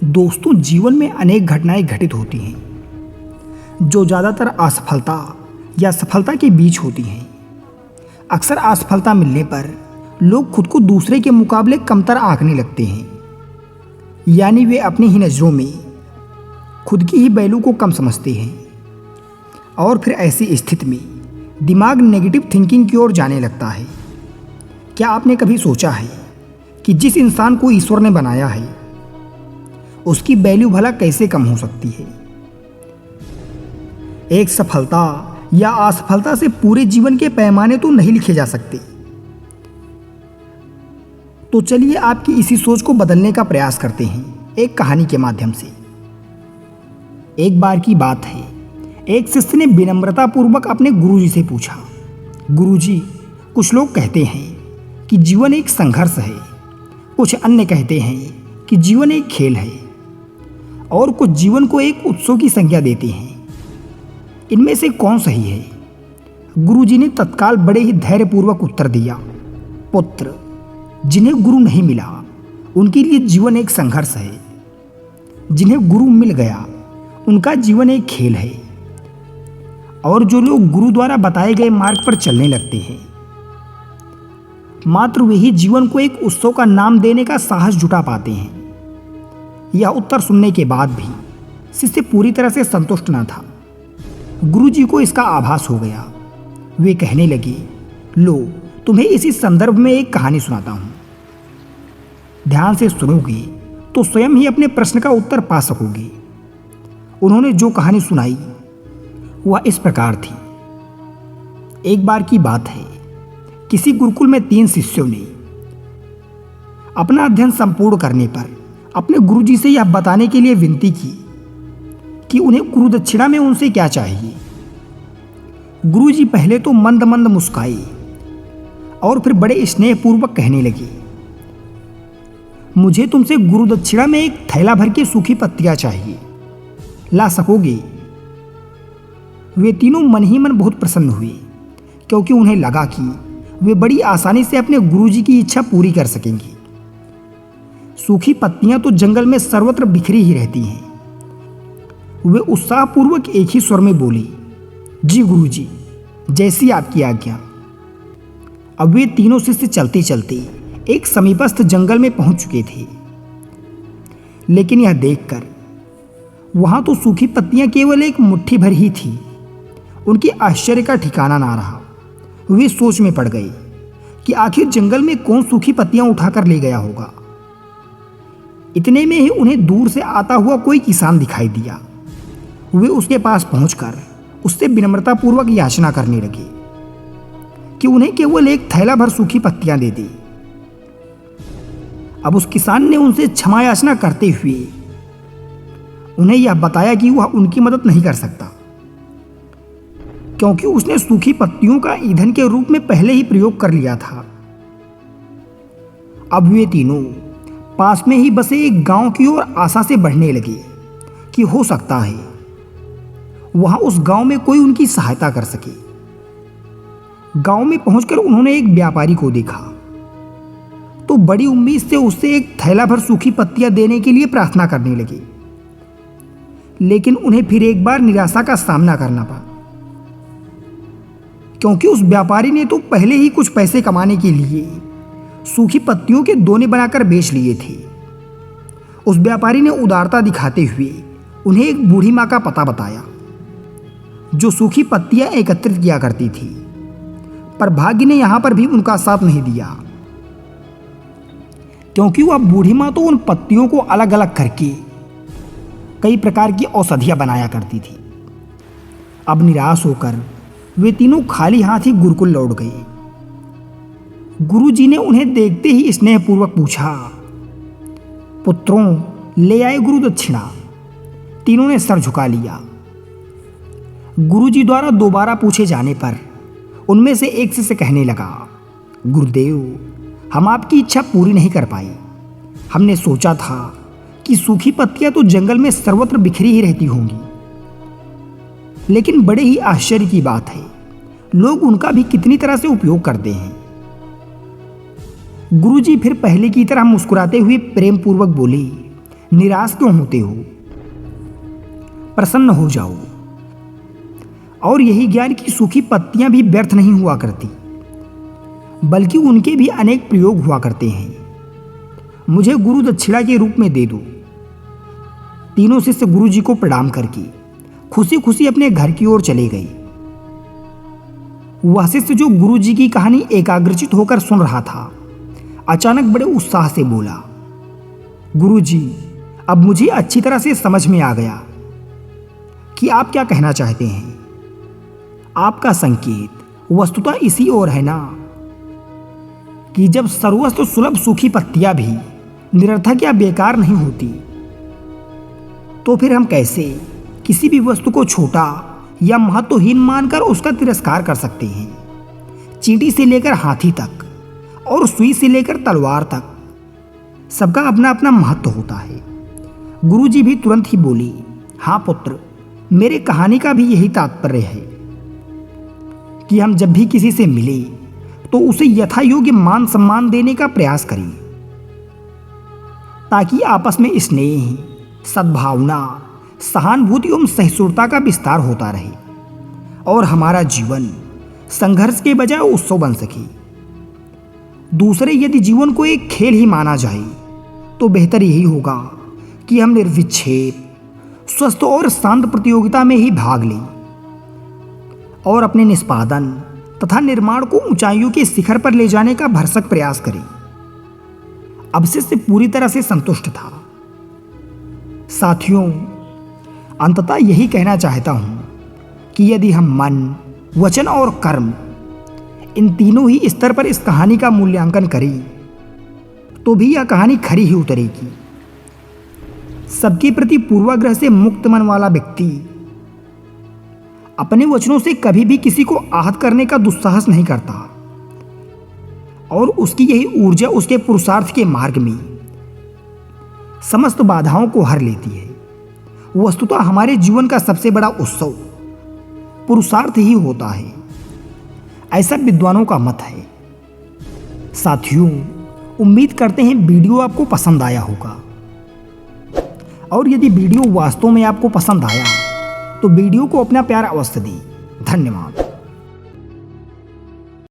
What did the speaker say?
दोस्तों, जीवन में अनेक घटनाएं घटित होती हैं जो ज़्यादातर असफलता या सफलता के बीच होती हैं। अक्सर असफलता मिलने पर लोग खुद को दूसरे के मुकाबले कमतर आंकने लगते हैं, यानी वे अपनी ही नज़रों में खुद की ही वैल्यू को कम समझते हैं और फिर ऐसी स्थिति में दिमाग नेगेटिव थिंकिंग की ओर जाने लगता है। क्या आपने कभी सोचा है कि जिस इंसान को ईश्वर ने बनाया है उसकी वैल्यू भला कैसे कम हो सकती है? एक सफलता या असफलता से पूरे जीवन के पैमाने तो नहीं लिखे जा सकते। तो चलिए आपकी इसी सोच को बदलने का प्रयास करते हैं एक कहानी के माध्यम से। एक बार की बात है, एक शिष्य ने विनम्रता पूर्वक अपने गुरुजी से पूछा, गुरुजी, कुछ लोग कहते हैं कि जीवन एक संघर्ष है, कुछ अन्य कहते हैं कि जीवन एक खेल है और कुछ जीवन को एक उत्सव की संज्ञा देते हैं। इनमें से कौन सही है? गुरुजी ने तत्काल बड़े ही धैर्यपूर्वक उत्तर दिया, पुत्र, जिन्हें गुरु नहीं मिला उनके लिए जीवन एक संघर्ष है, जिन्हें गुरु मिल गया उनका जीवन एक खेल है, और जो लोग गुरु द्वारा बताए गए मार्ग पर चलने लगते हैं मात्र वही जीवन को एक उत्सव का नाम देने का साहस जुटा पाते हैं। यह उत्तर सुनने के बाद भी शिष्य पूरी तरह से संतुष्ट न था। गुरुजी को इसका आभास हो गया। वे कहने लगे, लो, तुम्हें इसी संदर्भ में एक कहानी सुनाता हूँ। ध्यान से सुनोगे तो स्वयं ही अपने प्रश्न का उत्तर पा सकोगे। उन्होंने जो कहानी सुनाई वह इस प्रकार थी। एक बार की बात है, किसी गुरुकुल में 3 शिष्यों ने अपना अध्ययन संपूर्ण करने पर अपने गुरुजी से यह बताने के लिए विनती की कि उन्हें गुरु दक्षिणा में उनसे क्या चाहिए। गुरुजी पहले तो मंद मंद मुस्काए और फिर बड़े स्नेहपूर्वक कहने लगे, मुझे तुमसे गुरु दक्षिणा में एक थैला भर के सूखी पत्तियां चाहिए, ला सकोगे? वे तीनों मन ही मन बहुत प्रसन्न हुए, क्योंकि उन्हें लगा कि वे बड़ी आसानी से अपने गुरुजी की इच्छा पूरी कर सकेंगे। सूखी पत्तियां तो जंगल में सर्वत्र बिखरी ही रहती हैं। वे उत्साहपूर्वक एक ही स्वर में बोली, जी गुरुजी, जैसी आपकी आज्ञा। अब वे तीनों शिष्य चलते चलते एक समीपस्थ जंगल में पहुंच चुके थे, लेकिन यह देखकर वहां तो सूखी पत्तियां केवल एक मुट्ठी भर ही थी। उनके आश्चर्य का ठिकाना ना रहा। वे सोच में पड़ गए कि आखिर जंगल में कौन सूखी पत्तियां उठाकर ले गया होगा। इतने में ही उन्हें दूर से आता हुआ कोई किसान दिखाई दिया। वे उसके पास पहुंचकर उससे विनम्रतापूर्वक याचना करने लगे कि उन्हें केवल एक थैला भर सूखी पत्तियां दे दे। अब उस किसान ने उनसे क्षमा याचना करते हुए उन्हें यह बताया कि वह उनकी मदद नहीं कर सकता, क्योंकि उसने सूखी पत्तियों का ईंधन के रूप में पहले ही प्रयोग कर लिया था। अब वे तीनों पास में ही बसे एक गांव की ओर आशा से बढ़ने लगे कि हो सकता है वहां उस गांव में कोई उनकी सहायता कर सके। गांव में पहुंचकर उन्होंने एक व्यापारी को देखा तो बड़ी उम्मीद से उससे एक थैला भर सूखी पत्तियां देने के लिए प्रार्थना करने लगे, लेकिन उन्हें फिर एक बार निराशा का सामना करना पड़ा, क्योंकि उस व्यापारी ने तो पहले ही कुछ पैसे कमाने के लिए सूखी पत्तियों के दोने बनाकर बेच लिए थे। उस व्यापारी ने उदारता दिखाते हुए उन्हें एक बूढ़ी माँ का पता बताया जो सूखी पत्तियां एकत्रित किया करती थी, पर भाग्य ने यहां पर भी उनका साथ नहीं दिया, क्योंकि वह बूढ़ी माँ तो उन पत्तियों को अलग अलग करके कई प्रकार की औषधियां बनाया करती थी। अब निराश होकर वे तीनों खाली हाथ ही गुरुकुल लौट गए। गुरुजी ने उन्हें देखते ही स्नेहपूर्वक पूछा, पुत्रों, ले आए गुरु दक्षिणा? तीनों ने सर झुका लिया। गुरुजी द्वारा दोबारा पूछे जाने पर उनमें से एक शिष्य कहने लगा, गुरुदेव, हम आपकी इच्छा पूरी नहीं कर पाए। हमने सोचा था कि सूखी पत्तियां तो जंगल में सर्वत्र बिखरी ही रहती होंगी, लेकिन बड़े ही आश्चर्य की बात है, लोग उनका भी कितनी तरह से उपयोग करते हैं। गुरुजी फिर पहले की तरह मुस्कुराते हुए प्रेम पूर्वक बोले, निराश क्यों होते हो? प्रसन्न हो जाओ। और यही ज्ञान की सूखी पत्तियां भी व्यर्थ नहीं हुआ करती, बल्कि उनके भी अनेक प्रयोग हुआ करते हैं। मुझे गुरु दक्षिणा के रूप में दे दो। तीनों शिष्य गुरु जी को प्रणाम करके खुशी खुशी अपने घर की ओर चले गए। वह शिष्य जो गुरु जी की कहानी एकाग्रचित होकर सुन रहा था, अचानक बड़े उत्साह से बोला, गुरु जी, अब मुझे अच्छी तरह से समझ में आ गया कि आप क्या कहना चाहते हैं। आपका संकेत वस्तुतः इसी ओर है ना, कि जब सर्वस्व सुलभ सूखी पत्तियां भी निरर्थक या बेकार नहीं होती, तो फिर हम कैसे किसी भी वस्तु को छोटा या महत्वहीन मानकर उसका तिरस्कार कर सकते हैं। चींटी से लेकर हाथी तक और सुई से लेकर तलवार तक सबका अपना अपना महत्व होता है। गुरुजी भी तुरंत ही बोली, हाँ पुत्र, मेरे कहानी का भी यही तात्पर्य है कि हम जब भी किसी से मिले तो उसे यथा योग्य मान सम्मान देने का प्रयास करें, ताकि आपस में स्नेह, सद्भावना, सहानुभूति एवं सहिष्णुता का विस्तार होता रहे और हमारा जीवन संघर्ष के बजाय उत्सव बन सके। दूसरे यदि जीवन को एक खेल ही माना जाए तो बेहतर यही होगा कि हम निर्विक्षेप, स्वस्थ और शांत प्रतियोगिता में ही भाग लें और अपने निष्पादन तथा निर्माण को ऊंचाइयों के शिखर पर ले जाने का भरसक प्रयास करें। अब शिष्य पूरी तरह से संतुष्ट था। साथियों, अंततः यही कहना चाहता हूं कि यदि हम मन, वचन और कर्म, इन तीनों ही स्तर पर इस कहानी का मूल्यांकन करें तो भी यह कहानी खरी ही उतरेगी। सबके प्रति पूर्वाग्रह से मुक्त मन वाला व्यक्ति अपने वचनों से कभी भी किसी को आहत करने का दुस्साहस नहीं करता और उसकी यही ऊर्जा उसके पुरुषार्थ के मार्ग में समस्त बाधाओं को हर लेती है। वस्तुतः हमारे जीवन का सबसे बड़ा उत्सव पुरुषार्थ ही होता है, ऐसा विद्वानों का मत है। साथियों, उम्मीद करते हैं वीडियो आपको पसंद आया होगा, और यदि वीडियो वास्तव में आपको पसंद आया तो वीडियो को अपना प्यार अवश्य दें। धन्यवाद।